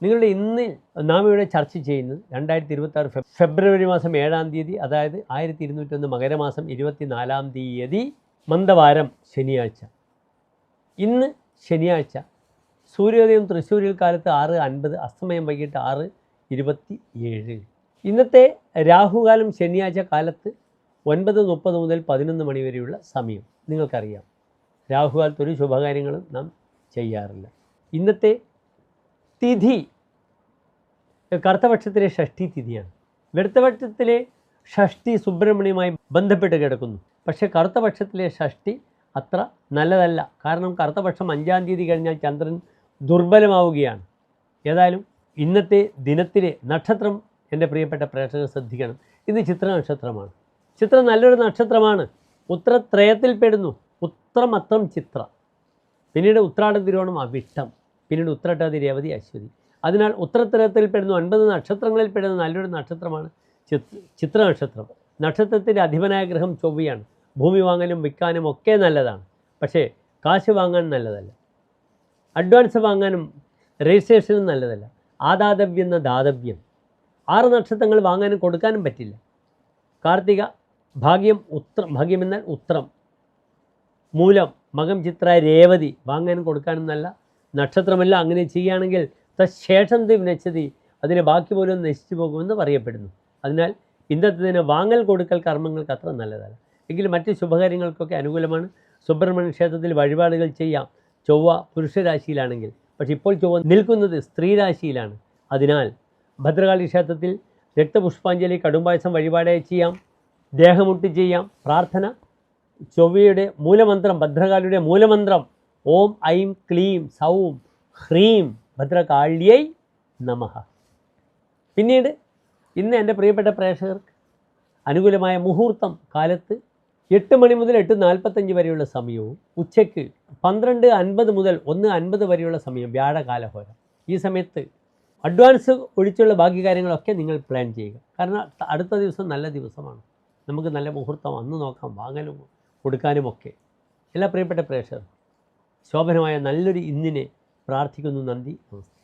നിങ്ങളുടെ ഇന്ന് നാം ഇവിടെ ചർച്ച ചെയ്യുന്നത് 2026 ഫെബ്രുവരി മാസം 7-ാം തീയതി, അതായത് 1201 മകരമാസം 24-ാം തീയതി മന്ദവാരം ശനിയാഴ്ച. ഇന്ന് ശനിയാഴ്ച സൂര്യോദയം തൃശ്ശൂരിൽ കാലത്ത് 6:50, അസ്തമയം വൈകിട്ട് 6:27. ഇന്നത്തെ രാഹുകാലം ശനിയാഴ്ച കാലത്ത് 9:30 മുതൽ 11 മണി വരെയുള്ള സമയം. നിങ്ങൾക്കറിയാം, രാഹുകാലത്ത് ഒരു ശുഭകാര്യങ്ങളും നാം ചെയ്യാറില്ല. ഇന്നത്തെ തിഥി കറുത്തപക്ഷത്തിലെ ഷഷ്ഠി തിഥിയാണ്. വെളുത്തപക്ഷത്തിലെ ഷഷ്ഠി സുബ്രഹ്മണ്യവുമായി ബന്ധപ്പെട്ട് കിടക്കുന്നു. പക്ഷേ കറുത്തപക്ഷത്തിലെ ഷഷ്ഠി അത്ര നല്ലതല്ല. കാരണം കറുത്തപക്ഷം 5-ാം തീയതി കഴിഞ്ഞാൽ ചന്ദ്രൻ ദുർബലമാവുകയാണ്. ഏതായാലും ഇന്നത്തെ ദിനത്തിലെ നക്ഷത്രം എൻ്റെ പ്രിയപ്പെട്ട പ്രേക്ഷകർ ശ്രദ്ധിക്കണം. ഇന്ന് ചിത്ര നക്ഷത്രമാണ്. ചിത്രം നല്ലൊരു നക്ഷത്രമാണ്. ഉത്രത്രയത്തിൽ പെടുന്നു. ഉത്രം, അത്തം, ചിത്ര, പിന്നീട് ഉത്രാടം, തിരുവോണം, അവിട്ടം, പിന്നീട് ഉത്രട്ടാതി, രേവതി, അശ്വതി. അതിനാൽ ഉത്രത്രയത്തിൽ പെടുന്നു. 9 നക്ഷത്രങ്ങളിൽ പെടുന്ന നല്ലൊരു നക്ഷത്രമാണ് ചിത്ര നക്ഷത്രം. നക്ഷത്രത്തിൻ്റെ അധിപനായ ഗ്രഹം ചൊവ്വയാണ്. ഭൂമി വാങ്ങാനും വിൽക്കാനും ഒക്കെ നല്ലതാണ്. പക്ഷേ കാശ് വാങ്ങാൻ നല്ലതല്ല. അഡ്വാൻസ് വാങ്ങാനും രജിസ്ട്രേഷനും നല്ലതല്ല. ആദാതവ്യം എന്ന ദാതവ്യം. 6 നക്ഷത്രങ്ങൾ വാങ്ങാനും കൊടുക്കാനും പറ്റില്ല. കാർത്തിക, ഭാഗ്യം, ഭാഗ്യം എന്നാൽ ഉത്രം, മൂലം, മകം, ചിത്ര, രേവതി വാങ്ങാനും കൊടുക്കാനും നല്ല നക്ഷത്രമല്ല. അങ്ങനെ ചെയ്യുകയാണെങ്കിൽ തശേഷം വിനച്ചതി, അതിന് ബാക്കി പോലും നശിച്ചു പോകുമെന്ന് പറയപ്പെടുന്നു. അതിനാൽ ഇന്നത്തെ ദിനം വാങ്ങൽ കൊടുക്കൽ കർമ്മങ്ങൾക്ക് അത്ര നല്ലതല്ല. എങ്കിലും മറ്റ് ശുഭകാര്യങ്ങൾക്കൊക്കെ അനുകൂലമാണ്. സുബ്രഹ്മണ്യ ക്ഷേത്രത്തിൽ വഴിപാടുകൾ ചെയ്യാം. ചൊവ്വ പുരുഷരാശിയിലാണെങ്കിൽ, പക്ഷേ ഇപ്പോൾ ചൊവ്വ നിൽക്കുന്നത് സ്ത്രീരാശിയിലാണ്. അതിനാൽ ഭദ്രകാളി ക്ഷേത്രത്തിൽ രക്തപുഷ്പാഞ്ജലി, കടുംപായസം വഴിപാടായി ചെയ്യാം. ദേഹമുട്ടി ചെയ്യാം. പ്രാർത്ഥന ചൊവ്വയുടെ മൂലമന്ത്രം, ഭദ്രകാളിയുടെ മൂലമന്ത്രം ഓം ഐം ക്ലീം സൗം ഹ്രീം ഭദ്രകാള്യൈ നമഃ. പിന്നീട് ഇന്ന് എൻ്റെ പ്രിയപ്പെട്ട പ്രേക്ഷകർക്ക് അനുകൂലമായ മുഹൂർത്തം കാലത്ത് 8 മണി മുതൽ 8:45 വരെയുള്ള സമയവും ഉച്ചയ്ക്ക് 12:50 മുതൽ 1:50 വരെയുള്ള സമയം വ്യാഴകാലഹോര. ഈ സമയത്ത് അഡ്വാൻസ് ഒഴിച്ചുള്ള ബാക്കി കാര്യങ്ങളൊക്കെ നിങ്ങൾ പ്ലാൻ ചെയ്യുക. കാരണം അടുത്ത ദിവസം നല്ല ദിവസമാണ്. നമുക്ക് നല്ല മുഹൂർത്തം അന്ന് നോക്കാം, വാങ്ങാനും കൊടുക്കാനുമൊക്കെ. എല്ലാ പ്രിയപ്പെട്ട പ്രേക്ഷകർ ശോഭനമായ നല്ലൊരു ഇന്നിനെ പ്രാർത്ഥിക്കുന്നു. നന്ദി, നമസ്തേ.